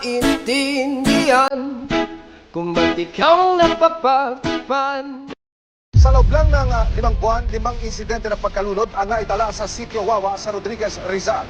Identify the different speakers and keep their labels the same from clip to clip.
Speaker 1: Intindihan kung ba't ikaw napapagpan.
Speaker 2: Sa loob lang ng 5 buwan, 5 insidente ng pagkalunod ang naitala sa sitio Wawa sa Rodriguez, Rizal.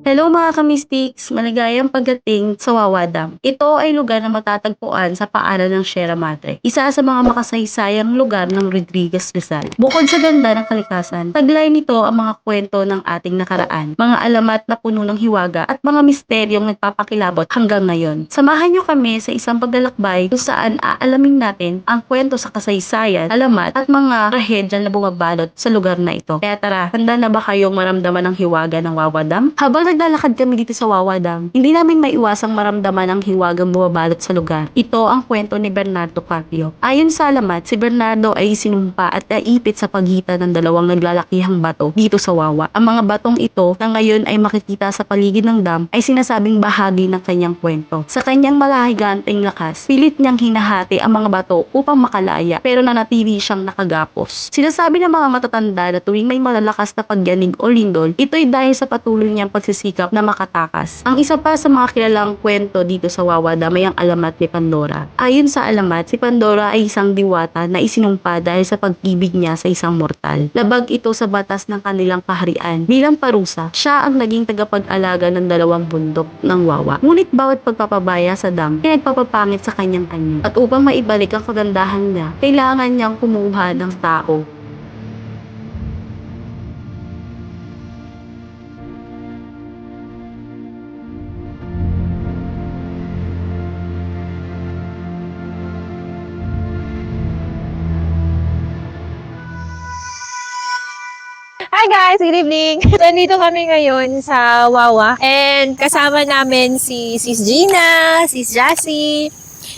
Speaker 3: Hello mga kamistiks! Maligayang pagdating sa Wawa Dam. Ito ay lugar na matatagpuan sa paanan ng Sierra Madre, isa sa mga makasaysayang lugar ng Rodriguez Rizal. Bukod sa ganda ng kalikasan, taglay nito ang mga kwento ng ating nakaraan, mga alamat na puno ng hiwaga at mga misteryong nagpapakilabot hanggang ngayon. Samahan niyo kami sa isang paglalakbay kung saan aalamin natin ang kwento sa kasaysayan, alamat at mga trahedya na bumabalot sa lugar na ito. Kaya tara, handa na ba kayong maramdaman ang hiwaga ng Wawa Dam? Habang naglalakad kami dito sa Wawa Dam, hindi namin maiwasang maramdaman ang hiwagang bumabalot sa lugar. Ito ang kwento ni Bernardo Carpio. Ayon sa alamat, si Bernardo ay sinumpa at naipit sa pagitan ng dalawang naglalakihang bato dito sa Wawa. Ang mga batong ito na ngayon ay makikita sa paligid ng dam ay sinasabing bahagi ng kanyang kwento. Sa kanyang malahiganteng lakas, pilit niyang hinahati ang mga bato upang makalaya pero nanatili siyang nakagapos. Sinasabi ng mga matatanda na tuwing may malalakas na pagyanig o lindol, ito'y dahil sa patuloy niyang pagsisikap na makatakas. Ang isa pa sa mga kilalang kwento dito sa Wawa Dam ay ang alamat ni Pandora. Ayon sa alamat, si Pandora ay isang diwata na isinumpa dahil sa pag-ibig niya sa isang mortal. Labag ito sa batas ng kanilang kaharian. Bilang parusa, siya ang naging tagapag-alaga ng dalawang bundok ng Wawa. Ngunit bawat pagpapabaya sa dam ay nagpapapangit sa kanyang anyo. At upang maibalik ang kagandahan niya, kailangan niyang kumuha ng tao.
Speaker 4: Hi guys! Good evening! So, nandito kami ngayon sa Wawa and kasama namin si Sis Gina, Sis Jassy,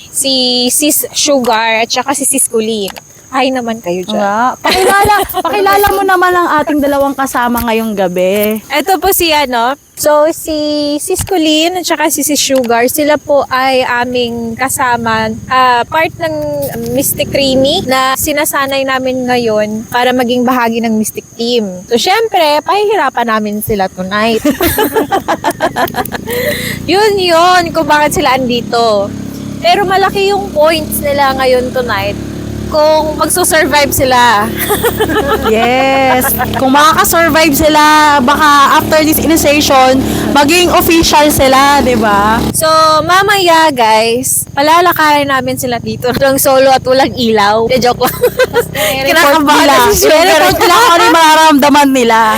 Speaker 4: si Sis Sugar at saka si Sis Colleen. Hi naman kayo dyan.
Speaker 3: Nga, pakilala mo naman ang ating dalawang kasama ngayong gabi.
Speaker 4: Ito po si si Sis Colleen at saka si Sis Sugar, sila po ay aming kasama, part ng Mystic Trini na sinasanay namin ngayon para maging bahagi ng Mystic Team. So, syempre, pahihirapan namin sila tonight. yun, kung bakit sila andito. Pero malaki yung points nila ngayon tonight kung magsusurvive sila.
Speaker 3: Yes. Kung makaka-survive sila, baka after this initiation, maging official sila, di ba?
Speaker 4: So, mamaya guys, palalakarin namin sila dito. Walang solo at walang ilaw. De, joke lang. Kinakabahan na si Sugar.
Speaker 3: Report nila kung ano yung mararamdaman nila.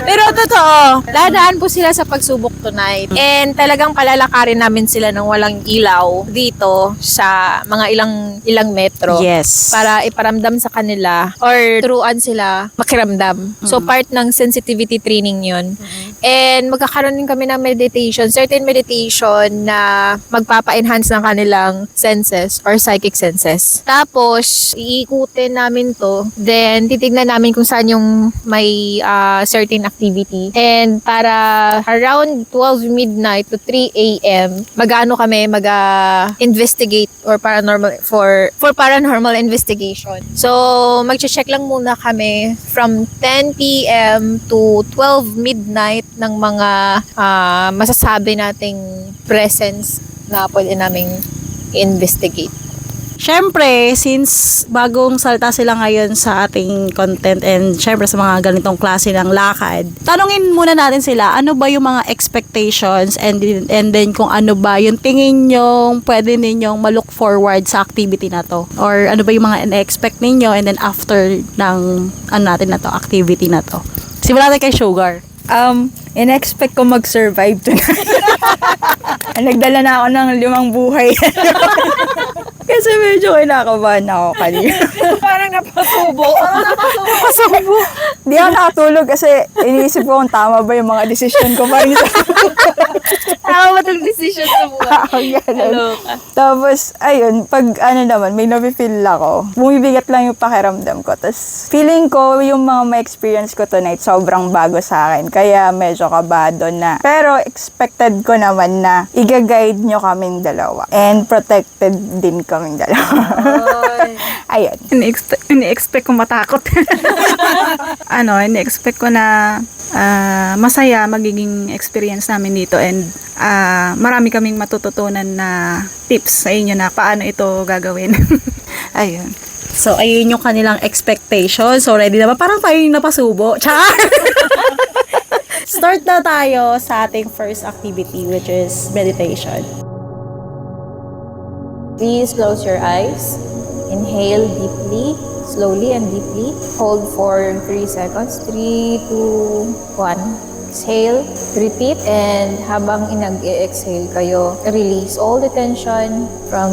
Speaker 4: Pero totoo, dadaan po sila sa pagsubok tonight. And talagang palalakarin namin sila ng walang ilaw dito sa mga ilang metro.
Speaker 3: Yes.
Speaker 4: Para iparamdam sa kanila or turuan sila makiramdam. So, part ng sensitivity training yun. And magkakaroon din kami ng meditation, certain meditation na magpapa-enhance ng kanilang senses or psychic senses. Tapos, iikutin namin to. Then, titignan namin kung saan yung may certain activity. And para around 12 midnight to 3 a.m., mag-investigate or paranormal for paranormal investigation. So, mag-check lang muna kami from 10 p.m. to 12 midnight ng mga masasabi nating presence na pwede naming investigate.
Speaker 3: Syempre, since bagong salta sila ngayon sa ating content and syempre sa mga ganitong klase ng lakad, tanungin muna natin sila, ano ba yung mga expectations and then kung ano ba yung tingin nyong pwede ninyong ma-look forward sa activity na to? Or ano ba yung mga in-expect ninyo and then after ng activity na to? Simulan natin kay Sugar.
Speaker 5: In-expect ko mag-survive tonight. Nagdala na ako ng 5 buhay. Kasi medyo kinakabahan ako kanina.
Speaker 4: Parang napasubo.
Speaker 5: Di ako nakatulog kasi iniisip ko kung tama ba yung mga decision ko. Parang
Speaker 4: Nakakamatal decision sa buhay.
Speaker 5: Ang ganun.
Speaker 4: Loka.
Speaker 5: Tapos, ayun, pag naman, may nafe-feel ako, bumibigat lang yung pakiramdam ko. Tapos, feeling ko, yung mga ma-experience ko tonight, sobrang bago sa akin. Kaya medyo kabado na. Pero, expected ko naman na i-guide nyo kaming dalawa. And protected din kaming dalawa. Ayun.
Speaker 6: Ini-expect ko matakot. Ini-expect ko na masaya magiging experience namin dito and marami kaming matututunan na tips sa inyo na paano ito gagawin. Ayun.
Speaker 3: So, ayun yung kanilang expectation. So, ready na ba? Parang tayo yung napasubo. Char! Start na tayo sa ating first activity, which is meditation.
Speaker 4: Please close your eyes. Inhale deeply, slowly and deeply. Hold for 3 seconds. 3, 2, 1. Exhale. Repeat. And habang inag-exhale kayo, release all the tension from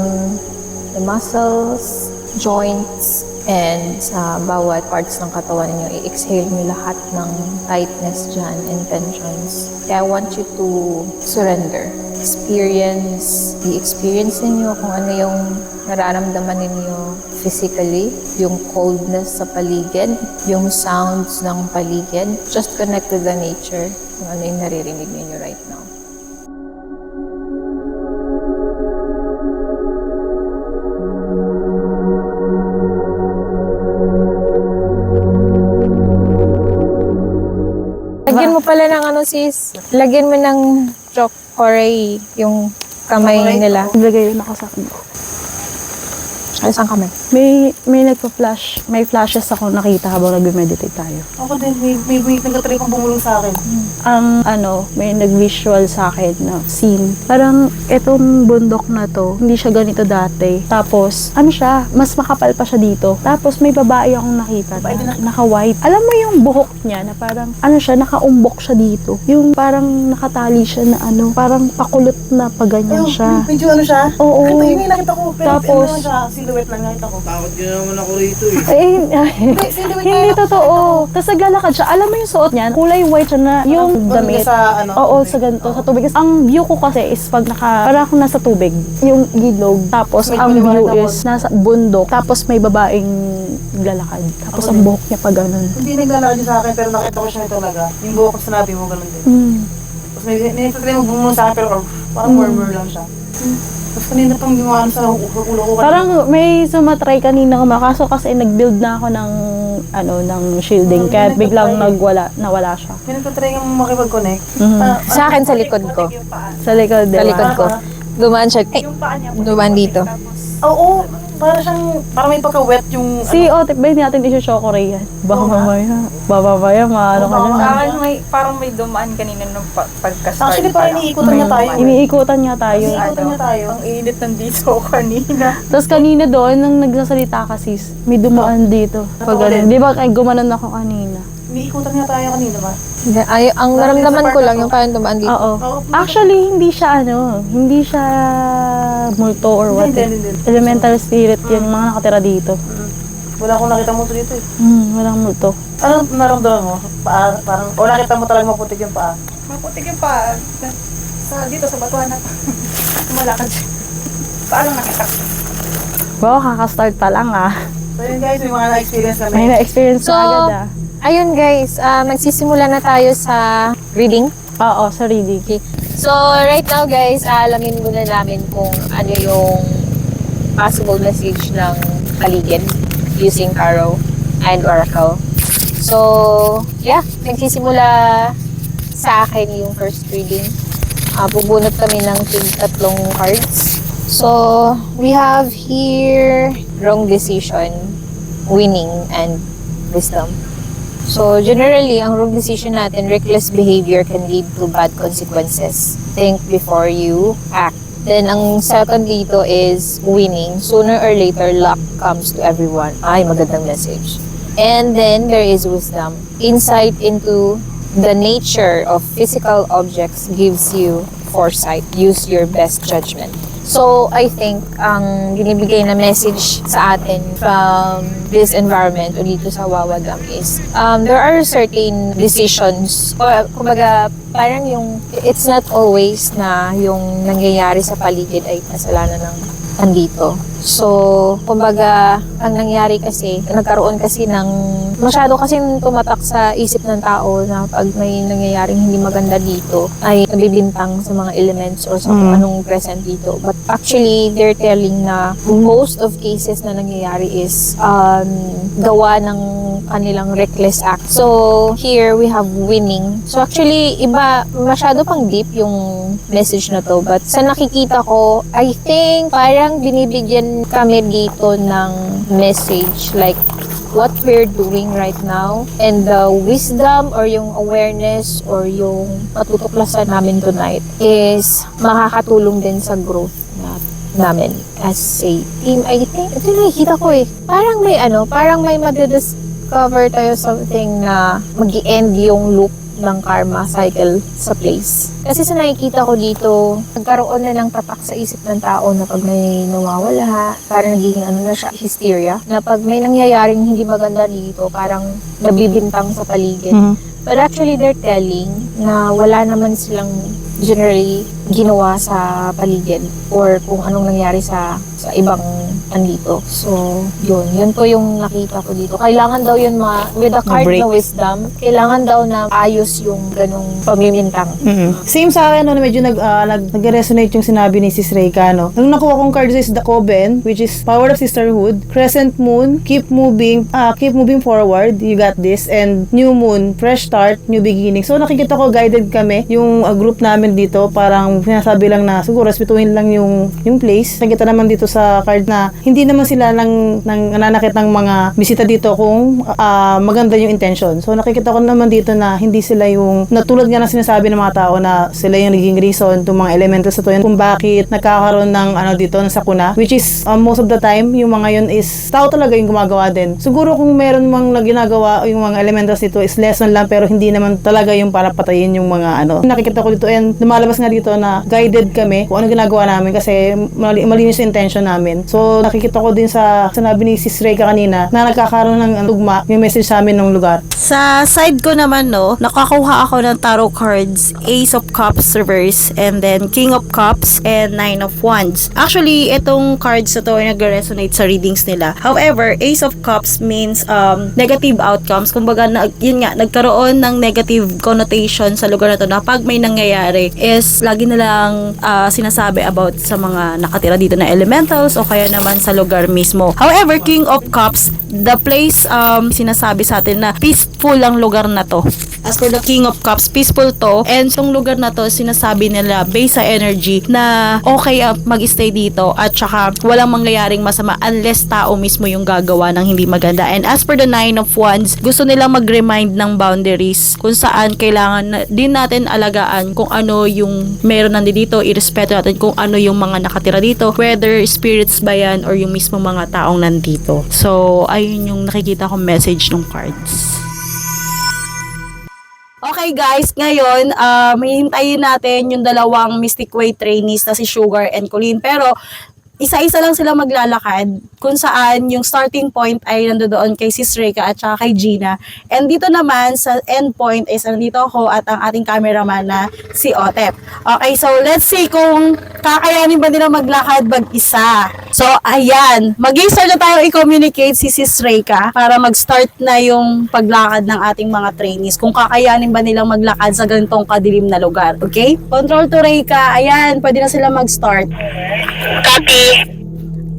Speaker 4: the muscles, joints, and sa bawat parts ng katawan niyo. I-exhale niyo lahat ng tightness dyan and tensions. Kaya I want you to surrender. I-experience ninyo kung ano yung nararamdaman ninyo physically, yung coldness sa paligid, yung sounds ng paligid. Just connect with the nature, kung ano yung naririnig ninyo right now. Lagyan mo pala ng ano sis, lagyan mo ng chocolate yung kamay nila.
Speaker 3: Ilagay yun ako sa akin.
Speaker 4: Ay, saan kamay?
Speaker 3: May nagpa-flash. May flashes ako nakita habang nag-meditate tayo.
Speaker 6: Ako din, may nagtatry kong bumulong sa akin.
Speaker 3: Ang may nag-visual sa akin na scene. Parang etong bundok na to, hindi siya ganito dati. Tapos, siya, mas makapal pa siya dito. Tapos may babae akong nakita na naka-white. Alam mo yung buhok niya na parang, siya, nakaumbok siya dito. Yung parang nakatali siya na parang pakulot na paganyan siya.
Speaker 6: Medyo siya?
Speaker 3: Oo.
Speaker 6: Ito yung nakita ko. Pero
Speaker 3: Tapos,
Speaker 6: siya, silhouette lang nakita ko.
Speaker 1: Takot yun naman ako rito eh.
Speaker 3: Hindi totoo. Tapos naglalakad siya. Alam mo yung suot niya, kulay white siya na yung damit.
Speaker 6: Sa
Speaker 3: Oo, sa ganito, sa tubig. Ang view ko kasi is pag parang ako nasa tubig, yung ilog. Tapos ang view is nasa bundok. Tapos may babaeng naglalakad. Tapos ang buhok niya pa ganun.
Speaker 6: Hindi naglalakad yun sa akin, pero nakita ko siya talaga. Yung buhok ko sinabi mo, ganun din. Tapos may nagtatry mo bumulong sa akin, pero parang murmur lang siya. Tapos kanina pang gumawa sa ulo ko.
Speaker 3: Parang may sumatry kanina kumakaso kasi nag-build na ako ng shielding. Kaya biglang nawala siya.
Speaker 6: May nagtatry kang makipag-connect.
Speaker 4: Sa akin, sa likod ko.
Speaker 3: Sa likod,
Speaker 4: Sa
Speaker 3: diba?
Speaker 4: likod ko. Dumaan siya. Ay, dumaan dito.
Speaker 6: Oo, parang may pagka-wet yung...
Speaker 3: Si Otip, ba hindi natin isi-chocolate yan? Baka mamaya, maano ka dyan.
Speaker 5: Parang may dumaan kanina nung pagka-start.
Speaker 6: Actually, parang iniikutan niya tayo.
Speaker 3: Iniikutan niya tayo.
Speaker 6: Iniikutan niya tayo.
Speaker 5: Ang init ng dito kanina.
Speaker 3: Tapos kanina doon, nang nagsasalita ka sis, may dumaan dito. Pag di ba, gumanon ako kanina.
Speaker 6: Iniikutan niya tayo kanina ba?
Speaker 4: Ay, ang naramdaman ko lang yung parang dumaan dito.
Speaker 3: Oo. Actually, hindi siya multo or what.
Speaker 6: Hindi.
Speaker 3: Elemental spirit yun, mga nakatira dito.
Speaker 6: Wala akong nakita mo dito eh.
Speaker 3: Walang multo.
Speaker 6: Ano naramdaman mo? Parang, o nakita mo talagang maputik yung paa?
Speaker 5: Maputik yung paa. Dito sa batuhan na malakad siya. Paano nakita ko?
Speaker 3: Wow, kakastart pa lang
Speaker 6: So yun guys, may mga na-experience kami.
Speaker 3: May na-experience
Speaker 4: So,
Speaker 3: na agad
Speaker 4: ayun guys, magsisimula na tayo sa reading.
Speaker 3: Oo, sa reading.
Speaker 4: Okay. So, right now guys, alamin muna namin kung ano yung possible message ng paligid using tarot and oracle. So, yeah, nagsisimula sa akin yung first reading. Bubunot kami ng 3 cards. So, we have here wrong decision, winning, and wisdom. So, generally, ang wrong decision natin, reckless behavior can lead to bad consequences. Think before you act. Then, ang second dito is winning. Sooner or later, luck comes to everyone. Ay, magandang message. And then, there is wisdom. Insight into the nature of physical objects gives you foresight. Use your best judgment. So, I think ang binibigay na message sa atin from this environment o dito sa Wawa Dam is there are certain decisions o kumbaga parang yung it's not always na yung nangyayari sa paligid ay kasalanan ng andito. So, kumbaga, ang nangyari kasi, nagkaroon kasi ng, masyado kasi tumatak sa isip ng tao na pag may nangyayaring hindi maganda dito, ay nabibintang sa mga elements or sa kung anong present dito. But actually, they're telling na most of cases na nangyayari is gawa ng kanilang reckless act. So, here we have winning. So, actually, iba, masyado pang deep yung message na to. But sa nakikita ko, I think parang binibigyan kami dito ng message like what we're doing right now and the wisdom or yung awareness or yung matutuklasan namin tonight is makakatulong din sa growth namin as a team. I think, ito nakikita ko parang may madidiscover tayo something na mag-i-end yung loop ng karma cycle sa place. Kasi sa nakikita ko dito, nagkaroon na ng tatak sa isip ng tao na pag may nawawala, parang nagiging na siya, hysteria, na pag may nangyayaring hindi maganda dito, parang nabibintang sa paligid. But actually, they're telling na wala naman silang generally ginawa sa paligid or kung anong nangyari sa ibang andito. So, yun po yung nakita ko dito. Kailangan daw yun with the card na wisdom, kailangan daw na ayos yung ganong pamimintang.
Speaker 7: Same sa akin, medyo nag-resonate yung sinabi ni Sis Reyka, no? Nung nakuha kong cards is the Coven, which is Power of Sisterhood, Crescent Moon, keep moving forward, you got this, and New Moon, fresh start, new beginning. So, nakikita ko, guided kami, yung group namin dito, parang sinasabi lang na, siguro, respetuhin lang yung place. Nakikita naman dito sa card na, hindi naman sila nananakit ng mga bisita dito kung maganda yung intention. So, nakikita ko naman dito na hindi sila yung, natulad nga na sinasabi ng mga tao na sila yung naging reason itong mga elementals na to yun, kung bakit nagkakaroon ng dito, ng sakuna, which is most of the time, yung mga yun is tao talaga yung gumagawa din. Siguro kung meron mang ginagawa yung mga elementals dito is lesson lang, pero hindi naman talaga yung para patayin yung mga Nakikita ko dito and lumalabas nga dito na guided kami kung ano ginagawa namin kasi malinis yung intention namin. So, nakikita ko din sa sinabi ni Sis Reyka kanina na nagkakaroon ng tugma yung message sa amin ng lugar.
Speaker 3: Sa side ko naman, nakakuha ako ng tarot cards, Ace of Cups reverse, and then King of Cups, and Nine of Wands. Actually, itong cards na to ay nag-resonate sa readings nila. However, Ace of Cups means negative outcomes. Kumbaga, nagkaroon ng negative connotation sa lugar na to na pag may nangyayari is lagi nilang sinasabi about sa mga nakatira dito na elementals o kaya naman sa lugar mismo. However, King of Cups, the place sinasabi sa atin na peaceful ang lugar na to. As for the King of Cups, peaceful to, and itong lugar na to sinasabi nila based sa energy na okay mag-stay dito at saka walang mangyayaring masama unless tao mismo yung gagawa ng hindi maganda. And as for the Nine of Wands, gusto nilang mag-remind ng boundaries kung saan kailangan din natin alagaan kung ano yung meron nandito, irespeto natin kung ano yung mga nakatira dito, whether spirits ba yan or yung mismo mga taong nandito. So, ayun yung nakikita kong message ng cards. Okay guys, ngayon, hihintayin natin yung dalawang Mystic Way trainees na si Sugar and Colleen. Pero, isa-isa lang sila maglalakad kung saan yung starting point ay nandoon kay Sis Reyka at saka kay Gina. And dito naman sa end point is nandito ako at ang ating cameraman na si Otep. Okay, so let's see kung kakayanin ba nila maglakad mag-isa. So ayan, mag-start na tayo i-communicate si Sis Reyka para mag-start na yung paglakad ng ating mga trainees. Kung kakayanin ba nilang maglakad sa ganitong kadilim na lugar. Okay? Control to Reyka. Ayan, pwede na sila mag-start.
Speaker 8: Copy.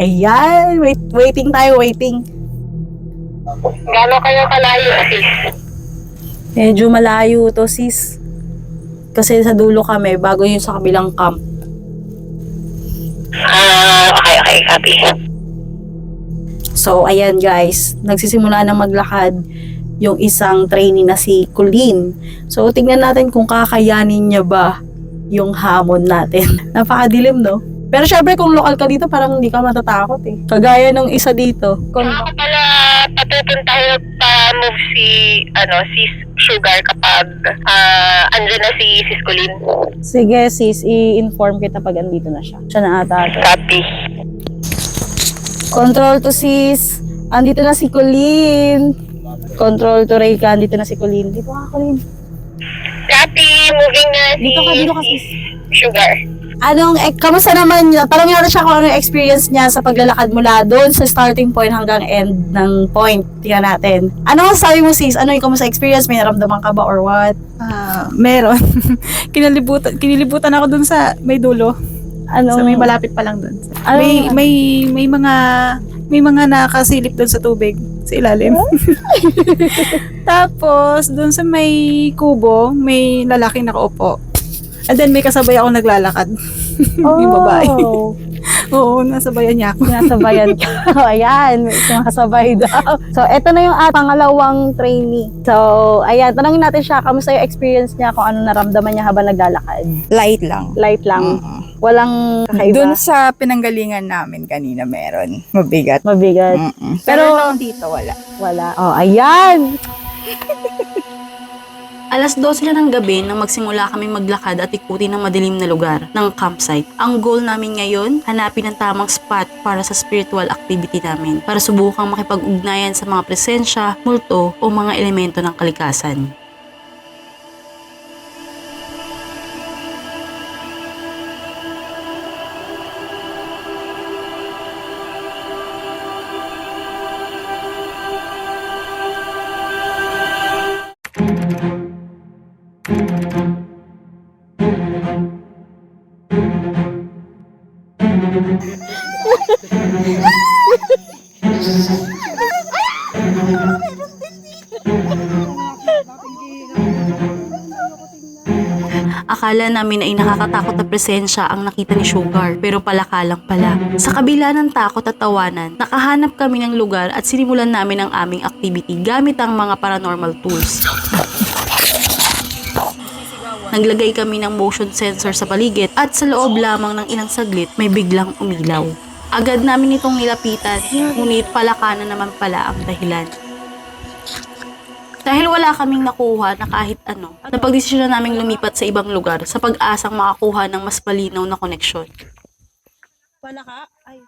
Speaker 3: Ayan, waiting.
Speaker 8: Gano'n kayo kalayo, sis?
Speaker 3: Medyo malayo to, sis. Kasi sa dulo kami, bago yung sa kabilang camp.
Speaker 8: Okay, copy.
Speaker 3: So, ayan guys, nagsisimula na maglakad yung isang trainee na si Colleen. So, tingnan natin kung kakayanin niya ba yung hamon natin. Napakadilim, no? Pero syempre, kung lokal ka dito, parang hindi ka matatakot eh. Kagaya nung isa dito.
Speaker 8: Ako pala patupuntahin pa-move si Sugar kapag andyan na si Sis Colleen.
Speaker 3: Sige sis, i-inform kita pag andito na siya. Siya na ata ito.
Speaker 8: Copy.
Speaker 3: Control to sis. Andito na si Colleen. Control to Reyka. Andito na si Colleen. Dito ka, Colleen.
Speaker 8: Copy. Moving na si
Speaker 3: Dito ka, sis.
Speaker 8: Sugar.
Speaker 3: Kamusta naman niya? Parang natin siya kung ano yung experience niya sa paglalakad mula doon sa starting point hanggang end ng point. Tingnan natin. Ano ang sabi mo sis? Ano yung kamusta experience? May naramdaman ka ba or what?
Speaker 6: Meron. Kinilibutan ako dun sa may dulo.
Speaker 3: Ano?
Speaker 6: Sa may malapit pa lang dun.
Speaker 3: Ano-
Speaker 6: May mga nakasilip dun sa tubig sa ilalim. Tapos dun sa may kubo, may lalaking nakaupo. And then may kasabay ako naglalakad. Yung babae. Oo, nasabayan niya ako.
Speaker 3: Nasabayan ka. Ayan, may sumasabay daw. So, eto na yung pangalawang trainee. So, ayan, tanongin natin siya, kamusta yung experience niya, kung ano naramdaman niya habang naglalakad?
Speaker 5: Light lang.
Speaker 3: Light lang. Walang kakaiba.
Speaker 5: Doon sa pinanggalingan namin kanina meron. Mabigat.
Speaker 3: Mabigat.
Speaker 5: Pero dito wala.
Speaker 3: Wala. Oh, ayan! Alas 12 na ng gabi nang magsimula kami maglakad at ikutin ng madilim na lugar ng campsite. Ang goal namin ngayon, hanapin ang tamang spot para sa spiritual activity namin para subukang makipag-ugnayan sa mga presensya, multo o mga elemento ng kalikasan. Akala namin ay nakakatakot na presensya ang nakita ni Sugar, pero palakalang pala. Sa kabila ng takot at tawanan, nakahanap kami ng lugar at sinimulan namin ang aming activity gamit ang mga paranormal tools. Naglagay kami ng motion sensor sa paligid at sa loob lamang ng ilang saglit may biglang umilaw. Agad namin itong nilapitan, ngunit palakanan naman pala ang dahilan. Dahil wala kaming nakuha na kahit ano, napagdesisyonan naming lumipat sa ibang lugar sa pag-asang makakuha ng mas malinaw na koneksyon.
Speaker 5: Palaka? Ay.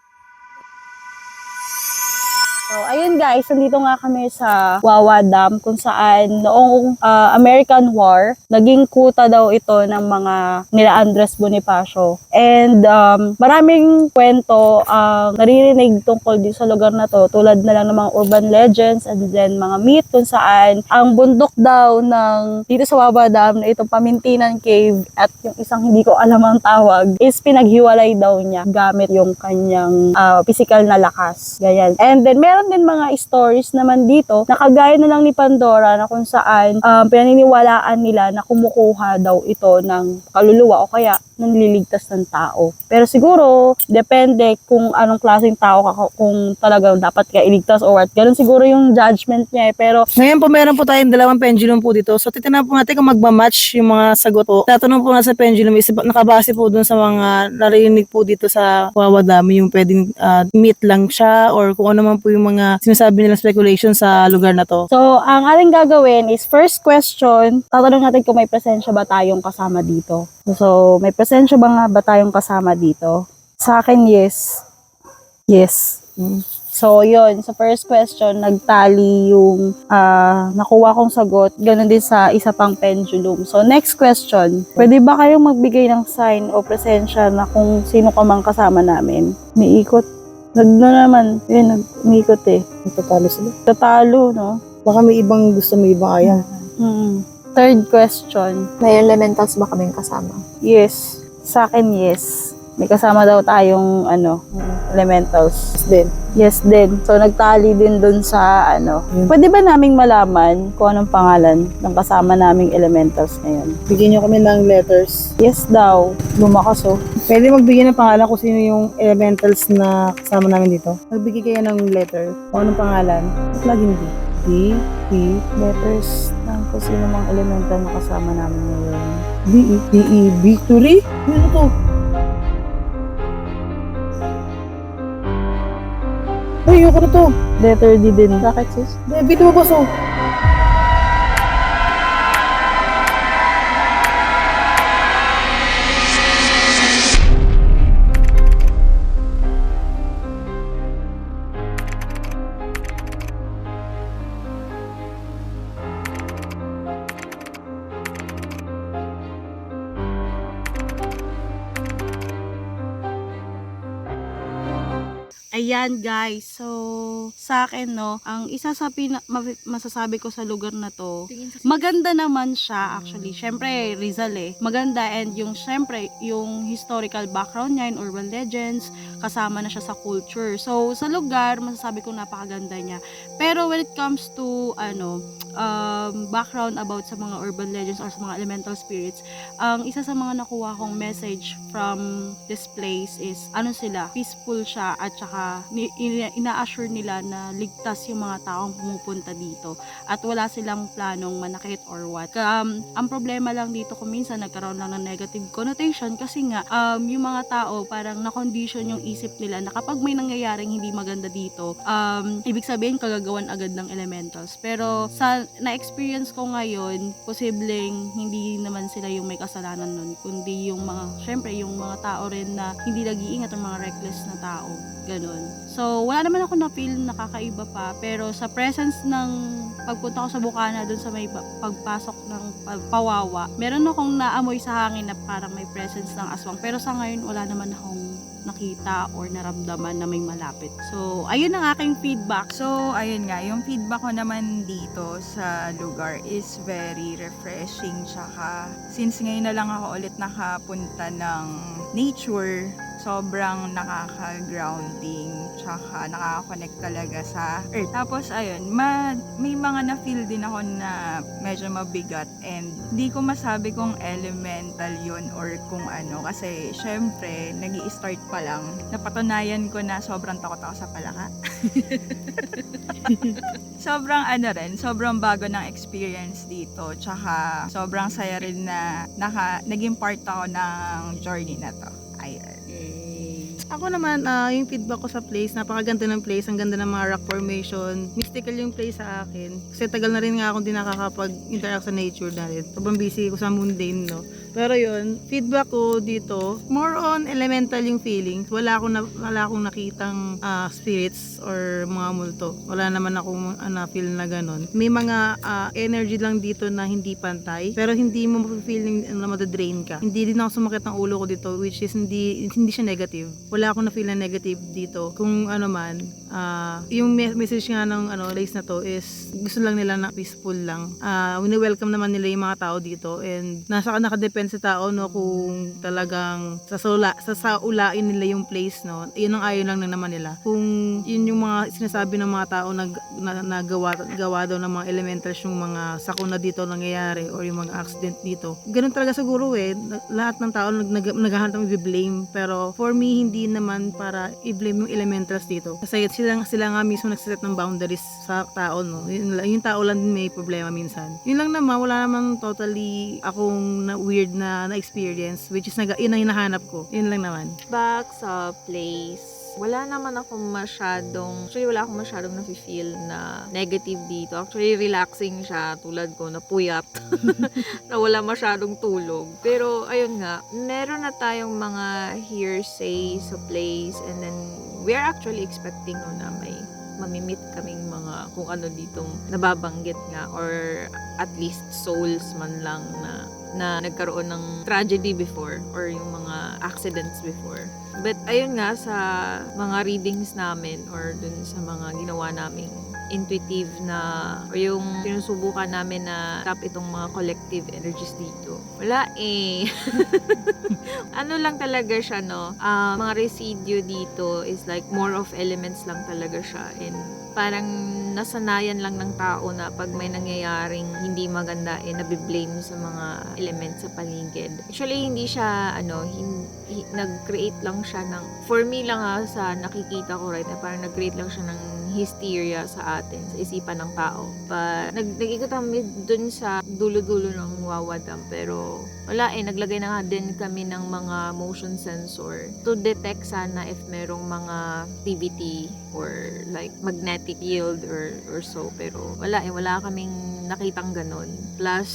Speaker 3: So, ayun guys, nandito nga kami sa Wawa Dam kung saan noong American War, naging kuta daw ito ng mga nila Andres Bonifacio. And maraming kwento ang naririnig tungkol dito sa lugar na to, tulad na lang ng mga urban legends and then mga myth kung saan ang bundok daw ng dito sa Wawa Dam na itong Pamintinan Cave at yung isang hindi ko alam ang tawag is pinaghiwalay daw niya gamit yung kanyang physical na lakas. Ganyan. And then meron din mga stories naman dito na kagaya na lang ni Pandora na kung saan pinaniniwalaan nila na kumukuha daw ito ng kaluluwa o kaya nanliligtas ng tao. Pero siguro, depende kung anong klaseng tao ka, kung talagang dapat ka iligtas or what. Ganun siguro yung judgment niya eh. Pero
Speaker 7: Ngayon po, meron po tayong dalawang pendulum po dito. So, titignan po natin kung magmamatch yung mga sagot po. Tatanong po natin sa pendulum is nakabase po dun sa mga narinig po dito sa Wawa Dam, yung pwedeng myth lang siya or kung ano man po yung mga sinasabi nilang speculation sa lugar na to.
Speaker 3: so, ang ating gagawin is first question, tatanong natin kung may presensya ba tayong kasama dito. So, may presensya ba tayong kasama dito? Sa akin, yes. Yes. So, yun. Sa first question, nagtali yung nakuha kong sagot. Ganon din sa isa pang pendulum. So, next question. Pwede ba kayong magbigay ng sign o presensya na kung sino ka mang kasama namin? May ikot. Naman. Yun, nag-ikot eh.
Speaker 7: Tatalo sila.
Speaker 3: Tatalo, no?
Speaker 7: Baka may ibang gusto, may ibang ayaw.
Speaker 3: Third question.
Speaker 4: May elementals ba kaming kasama?
Speaker 3: Yes. Sa akin, yes. May kasama daw tayong elementals.
Speaker 7: Then,
Speaker 3: Yes din. So, nagtali din dun sa Pwede ba naming malaman kung anong pangalan ng kasama naming elementals ngayon?
Speaker 7: bigyan nyo kami ng letters.
Speaker 3: Yes daw. Lumakas oh.
Speaker 7: Pwede magbigay ng pangalan kung sino yung elementals na kasama namin dito. Magbigay kayo ng letter. Kung anong pangalan. At laging D.
Speaker 3: Letters ng kung sino mang elemental na kasama namin ngayon.
Speaker 7: D-E. Victory? Ano to? Ay, ayoko na to.
Speaker 5: Letter D din. Bakit sis?
Speaker 7: Debit mo boss, oh.
Speaker 3: Ayan guys, so sa akin no, ang isa sa masasabi ko sa lugar na to, maganda naman siya actually. Syempre Rizal maganda, and yung syempre yung historical background niya, yung urban legends, kasama na siya sa culture. So sa lugar, masasabi ko napakaganda niya. Pero when it comes to background about sa mga urban legends or sa mga elemental spirits, ang isa sa mga nakuha kong message from this place is sila, peaceful siya, at saka ina-assure nila na ligtas yung mga taong pumupunta dito at wala silang planong manakit or what. Ang problema lang dito kung minsan nagkaroon lang ng negative connotation kasi nga yung mga tao parang na-condition yung isip nila na kapag may nangyayaring hindi maganda dito, ibig sabihin kagagawan agad ng elementals. Pero sa na-experience ko ngayon, posibleng hindi naman sila yung may kasalanan nun, kundi yung syempre yung mga tao rin na hindi nag-iingat, ang mga reckless na tao. Ganun. So, wala naman ako na-feel nakakaiba pa. Pero sa presence ng pagpunta ko sa Bukana, dun sa may pagpasok ng Pawawa, meron akong naamoy sa hangin na parang may presence ng aswang. Pero sa ngayon, wala naman akong nakita or naramdaman na may malapit. So, ayun ang aking feedback.
Speaker 5: So, ayun nga, yung feedback ko naman dito sa lugar is very refreshing. Tsaka, since ngayon na lang ako ulit nakapunta ng nature, sobrang nakaka-grounding, tsaka nakaka-connect talaga sa earth. Tapos, ayun, may mga na-feel din ako na medyo mabigat, and hindi ko masabi kung elemental yun or kung ano, kasi syempre, nag-i-start pa lang, napatunayan ko na sobrang takot ako sa palaka. Sobrang bago ng experience dito, tsaka sobrang saya rin na naging part ako ng journey na to. Ayun.
Speaker 7: Ako naman, yung feedback ko sa place, napakaganda ng place, ang ganda ng mga rock formation. Mystical yung place sa akin. Kasi tagal na rin nga akong di nakakapag-interact sa nature na rin. Sobrang busy ko sa mundane, no? Pero yun, feedback ko dito, more on elemental yung feeling. Wala akong nakitang spirits or mga multo. Wala naman akong feel na ganun. May mga energy lang dito na hindi pantay, pero hindi mo ma-feeling na madadrain ka. Hindi din ako sumakit ng ulo ko dito, which is hindi siya negative. Wala akong na-feel na negative dito. Kung ano man, yung message nga ng place na to is gusto lang nila na peaceful lang. Wini-welcome naman nila yung mga tao dito, and nakadepende sa tao, no, kung talagang sasaulain nila yung place, no. Yun ang ayaw lang na naman nila. Kung yun yung mga sinasabi ng mga tao na gawa daw ng mga elementals yung mga sakuna dito nangyayari or yung mga accident dito. Ganun talaga siguro lahat ng tao naghahanap ng i-blame, pero for me hindi naman para i-blame yung elementals dito. Kasi sila nga mismo nagsiset ng boundaries sa tao, no. Yung tao lang din may problema minsan. Yun lang naman, wala namang totally akong weird na experience, which is yun ang hinahanap ko. Yun lang naman.
Speaker 9: Back sa place, wala akong masyadong nafe-feel na negative dito. Actually, relaxing siya, tulad ko, napuyat, na wala masyadong tulog. Pero, ayun nga, meron na tayong mga hearsay sa place, and then, we are actually expecting na may mamimit kaming mga kung ano ditong nababanggit nga, or at least souls man lang na nagkaroon ng tragedy before or yung mga accidents before. But ayun nga, sa mga readings namin or dun sa mga ginawa naming intuitive na o yung sinusubukan namin na tap itong mga collective energies dito. Wala ano lang talaga siya, no? Mga residue dito is like more of elements lang talaga siya, and parang nasanayan lang ng tao na pag may nangyayaring hindi maganda, nabiblame sa mga elements sa paligid. Actually, hindi siya, nag-create lang siya ng, for me lang sa nakikita ko right, na parang nag-create lang siya ng hysteria sa atin, sa isipan ng tao. But nag-ikot kami dun sa dulo-dulo ng Wawa Dam, pero wala naglagay na nga din kami ng mga motion sensor to detect sana if merong mga activity or like magnetic field or so, pero wala kaming nakitang ganun. Plus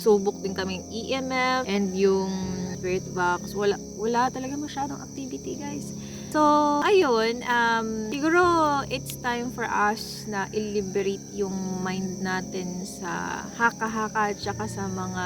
Speaker 9: subok din kaming EMF and yung spirit box, wala talaga masyadong activity, guys. So, ayun, siguro it's time for us na i-liberate yung mind natin sa haka-haka at saka sa mga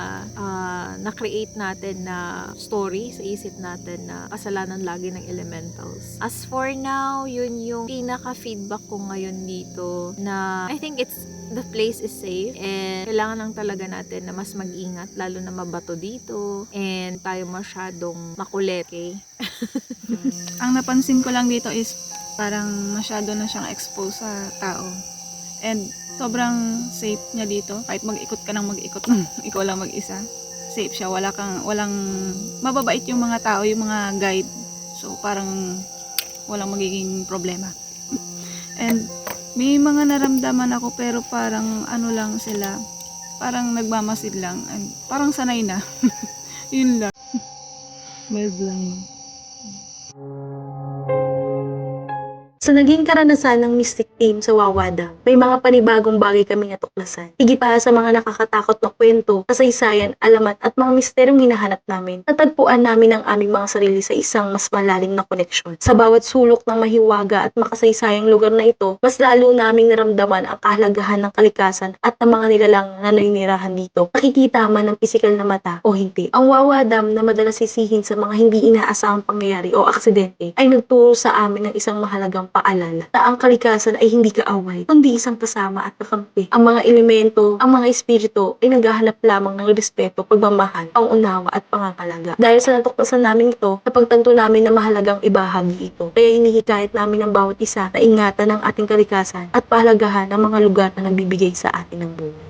Speaker 9: na-create natin na story sa isip natin na kasalanan lagi ng elementals. As for now, yun yung pinaka-feedback ko ngayon dito na I think the place is safe and kailangan lang talaga natin na mas mag-ingat, lalo na mabato dito and tayo masyadong makulit, okay?
Speaker 6: Ang napansin ko lang dito is parang masyado na siyang exposed sa tao. And sobrang safe niya dito. Kahit mag-ikot ka ng mag-ikot ng ikaw lang mag-isa. Safe siya. Walang mababait yung mga tao, yung mga guide. So parang walang magiging problema. And may mga naramdaman ako pero parang ano lang sila. Parang nagmamasid lang. And parang sanay na. Yun lang.
Speaker 7: Mild lang yun.
Speaker 3: Sa naging karanasan ng Mystic Team sa Wawa Dam, may mga panibagong bagay kaming natuklasan. Higit pa sa mga nakakatakot na kwento, kasaysayan, alamat at mga misteryong hinahanap namin, natagpuan namin ang aming mga sarili sa isang mas malalim na koneksyon. Sa bawat sulok ng mahiwaga at makasaysayang lugar na ito, mas lalo naming naramdaman ang kahalagahan ng kalikasan at ng mga nilalang na naninirahan dito. Nakikita man ng pisikal na mata o hindi. Ang Wawa Dam na madalas sisihin sa mga hindi inaasahang pangyayari o aksidente ay nagturo sa amin ng isang mahalagang paalala na ang kalikasan ay hindi kaaway, kundi isang kasama at kakampi. Ang mga elemento, ang mga espiritu ay naghahanap lamang ng respeto, pagmamahal, pangunawa at pangangalaga. Dahil sa natuklasan namin ito, napagtanto namin na mahalagang ibahagi ito. Kaya hinihikayat namin ng bawat isa na ingatan ang ating kalikasan at pahalagahan ng mga lugar na nagbibigay sa atin ng buhay.